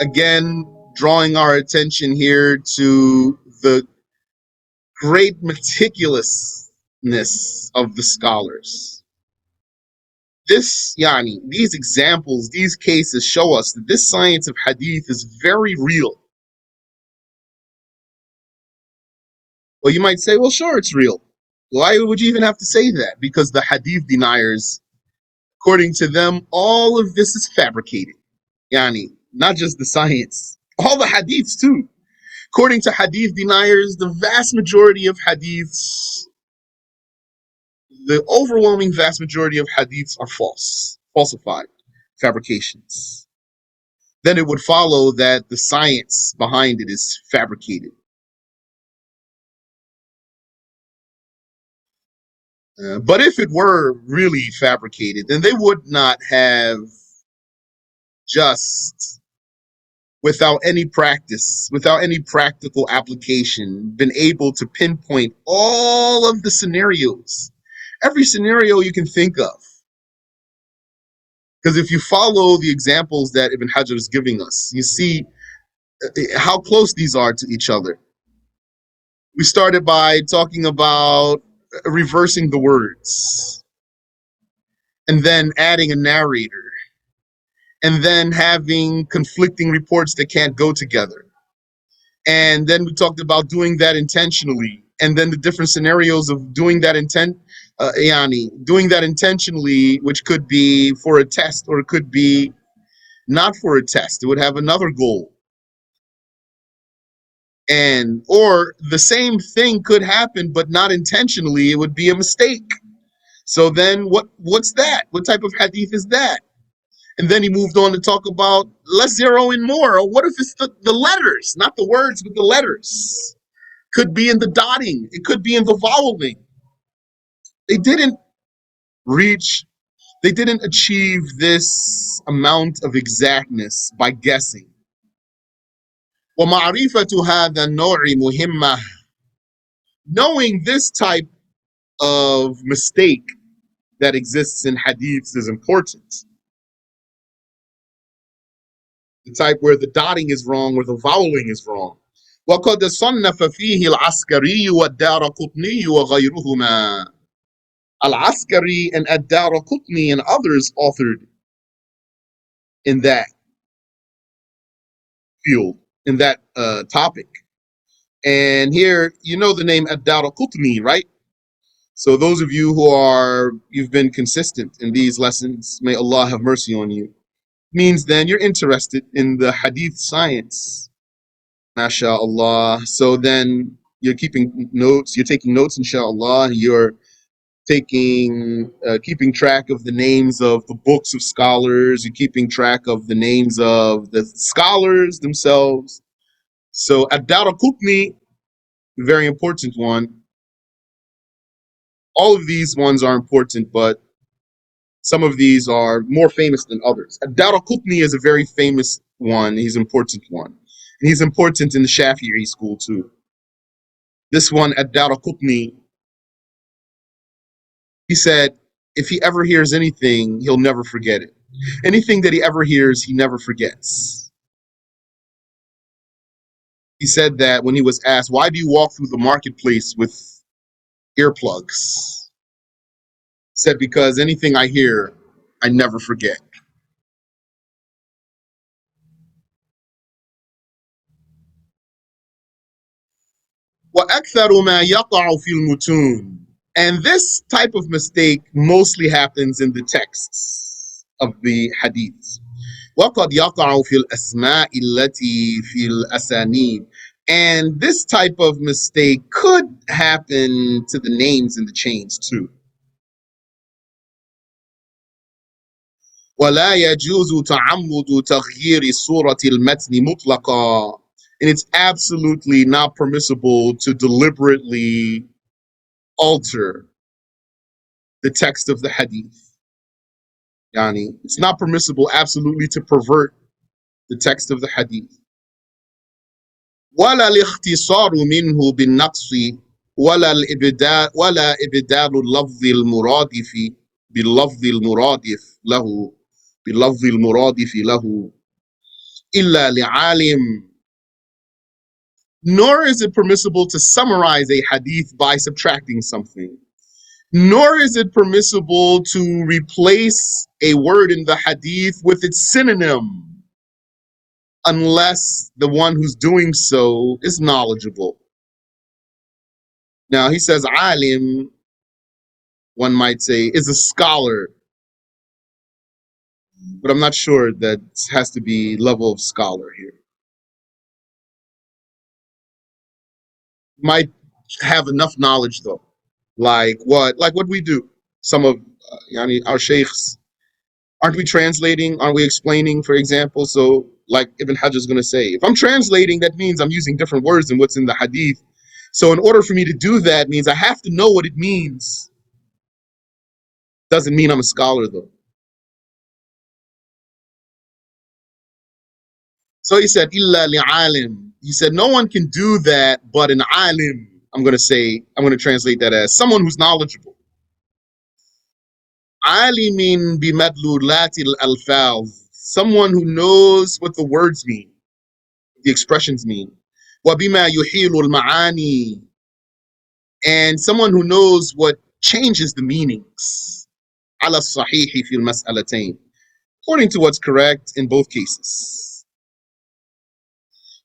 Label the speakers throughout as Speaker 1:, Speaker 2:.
Speaker 1: Again, drawing our attention here to the great meticulousness of the scholars. These examples, these cases show us that this science of hadith is very real. Well, you might say, well, sure, it's real. Why would you even have to say that? Because the hadith deniers, according to them, all of this is fabricated. Not just the science, all the hadiths too. According to hadith deniers, the vast majority of hadiths, the overwhelming vast majority of hadiths are false, falsified, fabrications. Then it would follow that the science behind it is fabricated. But if it were really fabricated, then they would not have just, without any practice, without any practical application, been able to pinpoint all of the scenarios, every scenario you can think of. Because if you follow the examples that Ibn Hajar is giving us, you see how close these are to each other. We started by talking about reversing the words, and then adding a narrator, and then having conflicting reports that can't go together. And then we talked about doing that intentionally, and then the different scenarios of doing that doing that intentionally, which could be for a test or it could be not for a test. It would have another goal. Or the same thing could happen, but not intentionally. It would be a mistake. So then what's that? What type of hadith is that? And then he moved on to talk about, let's zero in more. What if it's the letters, not the words, but the letters? Could be in the dotting. It could be in the voweling. They didn't achieve this amount of exactness by guessing. وَمَعْرِفَةُ هَذَا النَّوْعِ مُهِمَّةٌ. Knowing this type of mistake that exists in hadiths is important. The type where the dotting is wrong, where the voweling is wrong. وَقَدْ صَنَّفَ فِيهِ الْعَسْكَرِيُّ وَالدَّارَقُطْنِيُّ وَغَيْرُهُمَا. Al-Askari and Ad-Daraqutni and others authored in that field, in that topic. And here, you know the name Ad-Daraqutni, right? So those of you you've been consistent in these lessons, may Allah have mercy on you. Means then you're interested in the hadith science. MashaAllah. So then you're keeping notes, you're taking notes, inshallah, you're keeping track of the names of the books of scholars, you're keeping track of the names of the scholars themselves. So Ad-Daraqutni, very important one. All of these ones are important, but some of these are more famous than others. Ad-Daraqutni is a very famous one. He's an important one. And he's important in the Shafi'i school too. This one, Ad-Daraqutni, he said, if he ever hears anything, he'll never forget it. Anything that he ever hears, he never forgets. He said that when he was asked, why do you walk through the marketplace with earplugs? He said, because anything I hear, I never forget. وَأَكْثَرُ مَا يَقَعُ فِي الْمُتُونِ. And this type of mistake mostly happens in the texts of the hadiths. وَقَدْ يَقَعُ فِي الْأَسْمَاءِ الَّتِي فِي الْأَسَانِيدِ. And this type of mistake could happen to the names in the chains too. وَلَا يَجُوزُ تَعَمُّدُ تَغْيِيرِ صُورَةِ الْمَتْنِ مُطْلَقًا. And it's absolutely not permissible to deliberately alter the text of the hadith. It's not permissible absolutely to pervert the text of the hadith. ولا الاختصار منه بالنقص ولا إبدال اللفظ المرادف باللفظ المرادف له إِلَّا لِعَالِمٍ. Nor is it permissible to summarize a hadith by subtracting something. Nor is it permissible to replace a word in the hadith with its synonym, unless the one who's doing so is knowledgeable. Now, he says alim, one might say, is a scholar, but I'm not sure that has to be level of scholar here. Might have enough knowledge though, like what we do. Some of our sheikhs, aren't we translating? Aren't we explaining, for example? So, like Ibn Hajar is going to say, if I'm translating, that means I'm using different words than what's in the hadith. So, in order for me to do that, means I have to know what it means. Doesn't mean I'm a scholar though. So he said, "Illa li'alim." He said, no one can do that but an alim. I'm going to translate that as someone who's knowledgeable. Alimin bimadlulati al-alfaz. Someone who knows what the words mean, the expressions mean. وَبِمَا يُحِيلُ الْمَعَانِي. And someone who knows what changes the meanings. عَلَى الصَّحِيحِ فِي الْمَسْأَلَتَيْنِ. According to what's correct in both cases.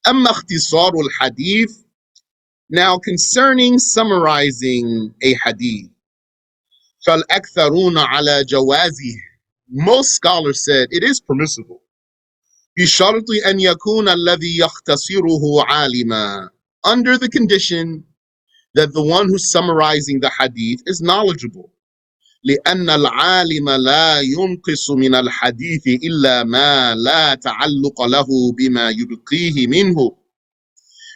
Speaker 1: أَمَّا اخْتِصَارُ الْحَدِيثِ. Now, concerning summarizing a hadith, فَالْأَكْثَرُونَ عَلَى جَوَازِهِ. Most scholars said it is permissible. بِشَرْطِ أَنْ يَكُونَ الَّذِي يَخْتَصِرُهُ عَالِمًا. Under the condition that the one who's summarizing the hadith is knowledgeable. لأن العالم لا ينقص من الحديث إلا ما لا تعلق له بما يبقيه منه.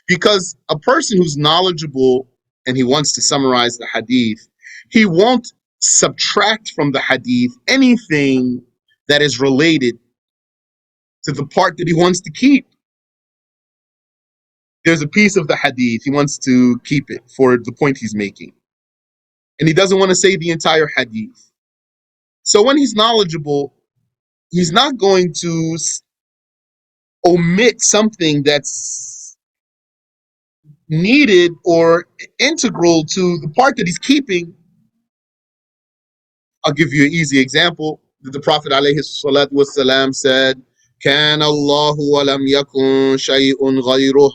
Speaker 1: Because a person who's knowledgeable and he wants to summarize the hadith, he won't subtract from the hadith anything that is related to the part that he wants to keep. There's a piece of the hadith, he wants to keep it for the point he's making. And he doesn't want to say the entire hadith. So when he's knowledgeable, he's not going to omit something that's needed or integral to the part that he's keeping. I'll give you an easy example. The Prophet ﷺ said, كان الله ولم يكن شيء غيره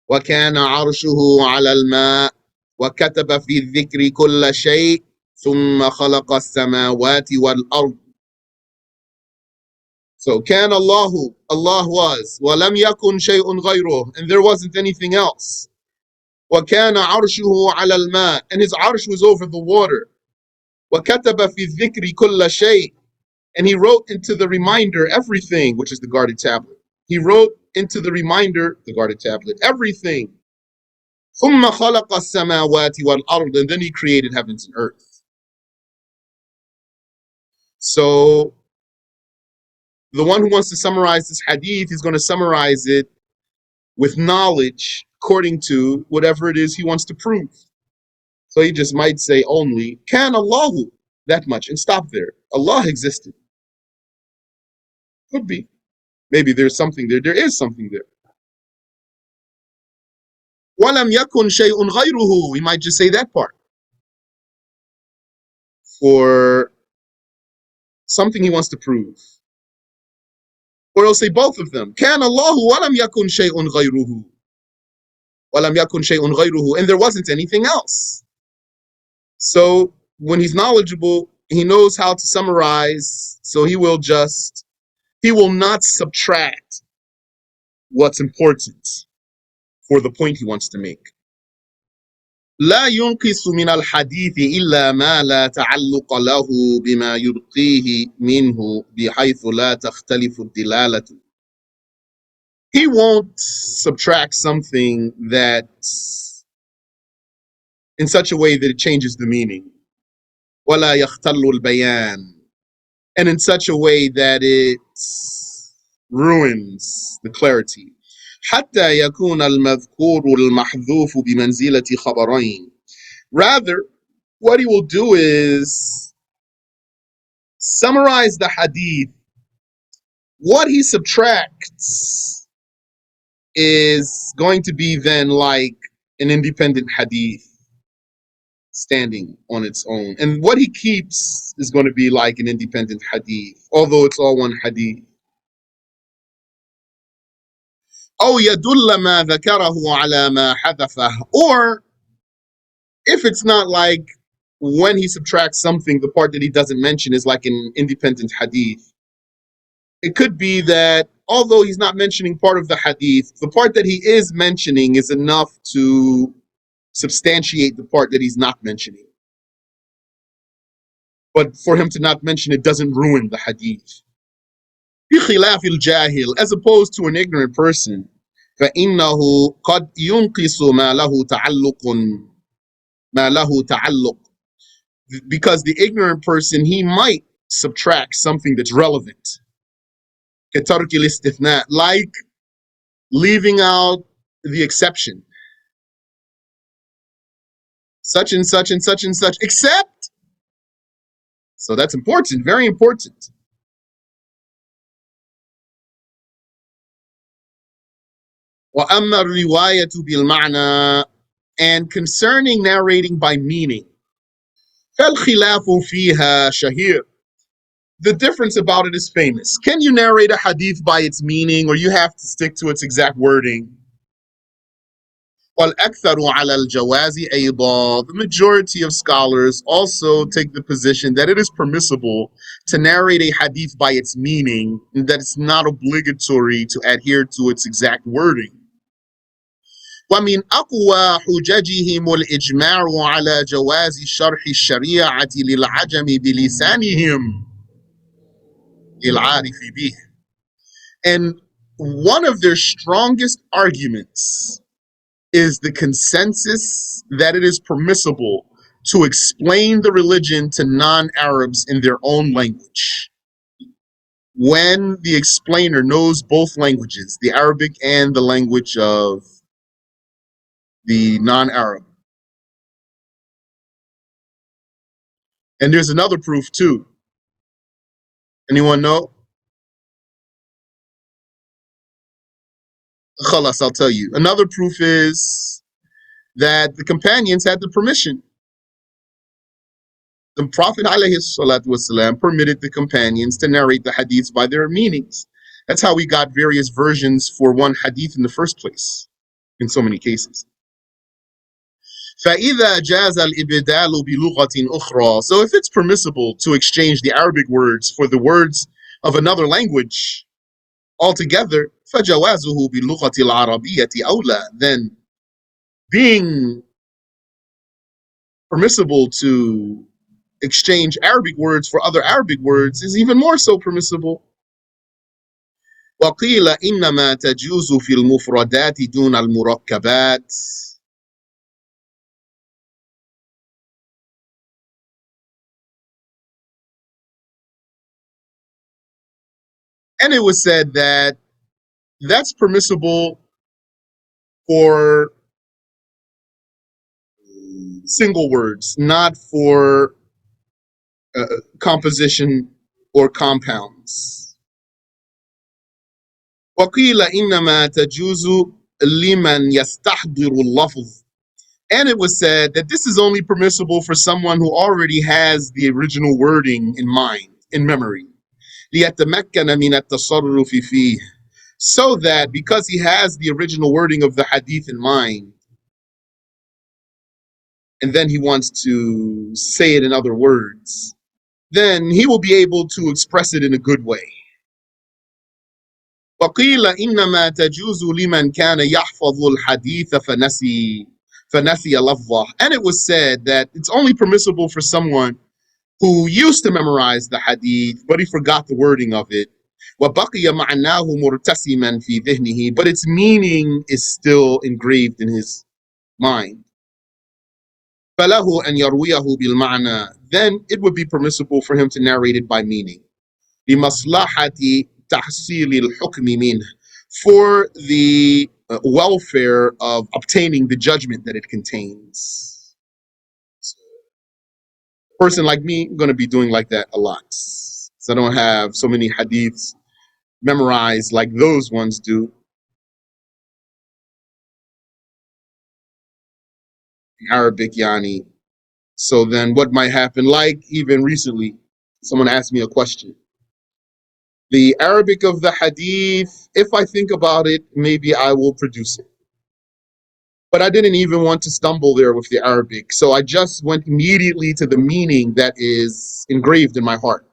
Speaker 1: وكان عرشه على الماء وكتب في الذكر كل شيء ثم خلق السماوات والأرض. So, كان الله, Allah was, وَلَمْ يَكُنْ شَيْءٌ غَيْرُهُ, and there wasn't anything else. وَكَانَ عَرْشُهُ عَلَى الْمَاءِ, and his arsh was over the water. وَكَتَبَ فِي الذِّكْرِ كُلَّ شَيْءٍ, and he wrote into the reminder everything, which is the guarded tablet. He wrote into the reminder, the guarded tablet, everything. ثُمَّ خَلَقَ السَّمَاوَاتِ وَالْأَرْضِ, and then he created heavens and earth. So, the one who wants to summarize this hadith is going to summarize it with knowledge according to whatever it is he wants to prove. So he just might say only, Can Allahu, that much, and stop there. Allah existed. Could be. Maybe there's something there. There is something there. وَلَمْ يَكُنْ شَيْءٌ غَيْرُهُ. We might just say that part. For something he wants to prove. Or he'll say both of them. كَانَ اللَّهُ وَلَمْ يَكُنْ شَيْءٌ غَيْرُهُ. وَلَمْ يَكُنْ شَيْءٌ غَيْرُهُ. And there wasn't anything else. So when he's knowledgeable, he knows how to summarize. So he will not subtract what's important for the point he wants to make. لا ينقص من الحديث إلا ما لا تعلق له بما يبقيه منه بحيث لا تختلف الدلالة. He won't subtract something that in such a way that it changes the meaning. ولا يختل البيان. And in such a way that it ruins the clarity. حتى يكون المذكور المحذوف بمنزلة خبرين. Rather, what he will do is summarize the hadith What he subtracts is going to be then like an independent hadith standing on its own. And what he keeps is going to be like an independent hadith, although it's all one hadith. أو يدل ما ذكره على ما حذفه. Or if it's not like when he subtracts something, the part that he doesn't mention is like an independent hadith. It could be that although he's not mentioning part of the hadith, the part that he is mentioning is enough to substantiate the part that he's not mentioning. But for him to not mention it doesn't ruin the hadith. بخلاف الجاهل, as opposed to an ignorant person, فإنه قد ينقص ما له تعلق, because the ignorant person, he might subtract something that's relevant. كترك الاستثناء, like leaving out the exception. Such and such and such and such, except. So that's important, very important. وأما الرواية بالمعنى, and concerning narrating by meaning, فالخلاف فيها شهير. The difference about it is famous. Can you narrate a hadith by its meaning, or you have to stick to its exact wording? وَالْأَكْثَرُ عَلَى الْجَوَازِ أَيْضًا. The majority of scholars also take the position that it is permissible to narrate a hadith by its meaning, and that it's not obligatory to adhere to its exact wording. ومن أقوى حججهم الإجماع على جواز شرح الشريعة للعجم بلسانهم للعارف به. And one of their strongest arguments is the consensus that it is permissible to explain the religion to non-Arabs in their own language, when the explainer knows both languages, the Arabic and the language of the non-Arab. And there's another proof too. Anyone know? Khalas, I'll tell you. Another proof is that the companions had the permission. The Prophet ﷺ permitted the companions to narrate the hadiths by their meanings. That's how we got various versions for one hadith in the first place, in so many cases. فَإِذَا جَازَ الْإِبْدَالُ بِلُغَةٍ أُخْرَى. So if it's permissible to exchange the Arabic words for the words of another language altogether, فَجَوَازُهُ بِاللُّغَةِ الْعَرَبِيَّةِ أَوْلَى. Then being permissible to exchange Arabic words for other Arabic words is even more so permissible. وقيل إنما تجوز في المفردات دون المركبات. And it was said that that's permissible for single words, not for composition or compounds. وقيل إنما تجوز لمن يستحضر اللفظ. And it was said that this is only permissible for someone who already has the original wording in mind, in memory. ليتمكن من التصرف فيه. So that because he has the original wording of the hadith in mind, and then he wants to say it in other words, then he will be able to express it in a good way. وقيل إنما تجوز لمن كان يحفظ الحديث فنسي لفظه. And it was said that it's only permissible for someone who used to memorize the hadith, but he forgot the wording of it. وبقي معناه مرتسما في ذهنه, but its meaning is still engraved in his mind. فله أن يرويه بالمعنى. Then it would be permissible for him to narrate it by meaning. لمصلحة تحصيل الحكم منه, for the welfare of obtaining the judgment that it contains. A person like me, I'm going to be doing like that a lot. So I don't have so many hadiths memorize like those ones do. Arabic, yani. So then what might happen, like even recently, someone asked me a question. The Arabic of the hadith, if I think about it, maybe I will produce it. But I didn't even want to stumble there with the Arabic. So I just went immediately to the meaning that is engraved in my heart,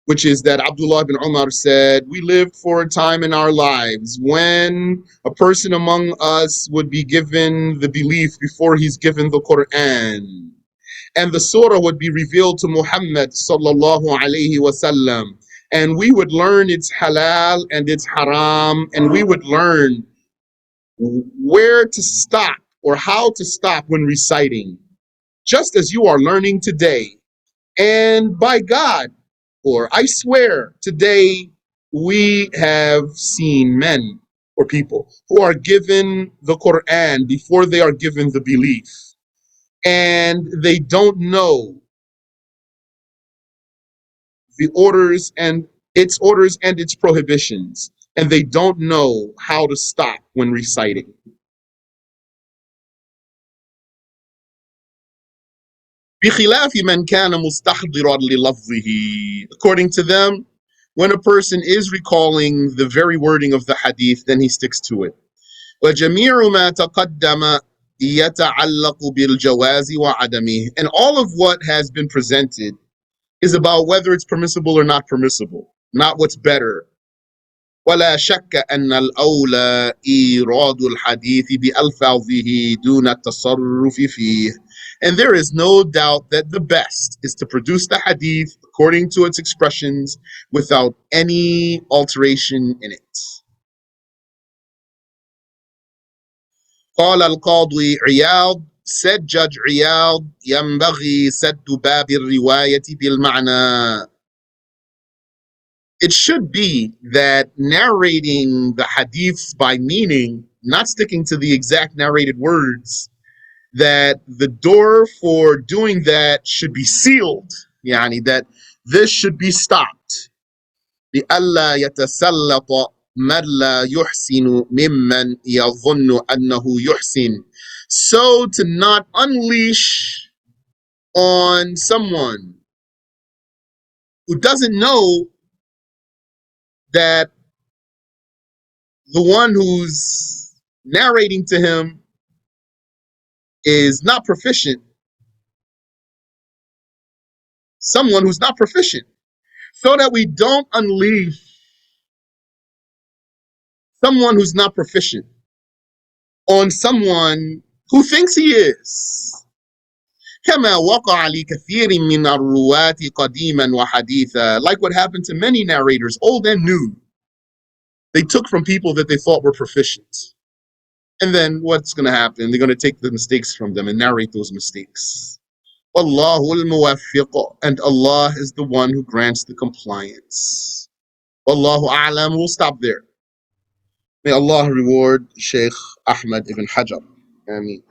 Speaker 1: which is that Abdullah ibn Umar said, we lived for a time in our lives when a person among us would be given the belief before he's given the Quran. And the surah would be revealed to Muhammad sallallahu alayhi wasallam. And we would learn its halal and its haram, and we would learn where to stop or how to stop when reciting, just as you are learning today. And by God, or I swear, today we have seen men or people who are given the Quran before they are given the belief, and they don't know the orders and its prohibitions, and they don't know how to stop when reciting. بخلاف من كان مستحضرا للفظه. According to them, when a person is recalling the very wording of the hadith, then he sticks to it. وجميع ما تقدم يتعلق بالجواز وعدمه. And all of what has been presented is about whether it's permissible or not permissible, not what's better. ولا شك أن الأولى إيراد الحديث بألفاظه دون التصرف فيه. And there is no doubt that the best is to produce the hadith according to its expressions without any alteration in it. قال القاضي عياض, said Judge Iyad, ينبغي سد باب الرواية بالمعنى. It should be that narrating the hadiths by meaning, not sticking to the exact narrated words, that the door for doing that should be sealed. Yani that this should be stopped. لئلا يتسلط من لا يحسن ممن يظن أنه يحسن. So to not unleash on someone who doesn't know that the one who's narrating to him is not proficient, someone who's not proficient, so that we don't unleash someone who's not proficient on someone who thinks he is. كما وقع لكثير من الرواة قديما وحديثا. Like what happened to many narrators, old and new. They took from people that they thought were proficient. And then what's going to happen? They're going to take the mistakes from them and narrate those mistakes. Wallahu al-muwaffiq, and Allah is the one who grants the compliance. Wallahu a'lam. We'll stop there. May Allah reward Shaykh Ahmad ibn Hajar. Ameen.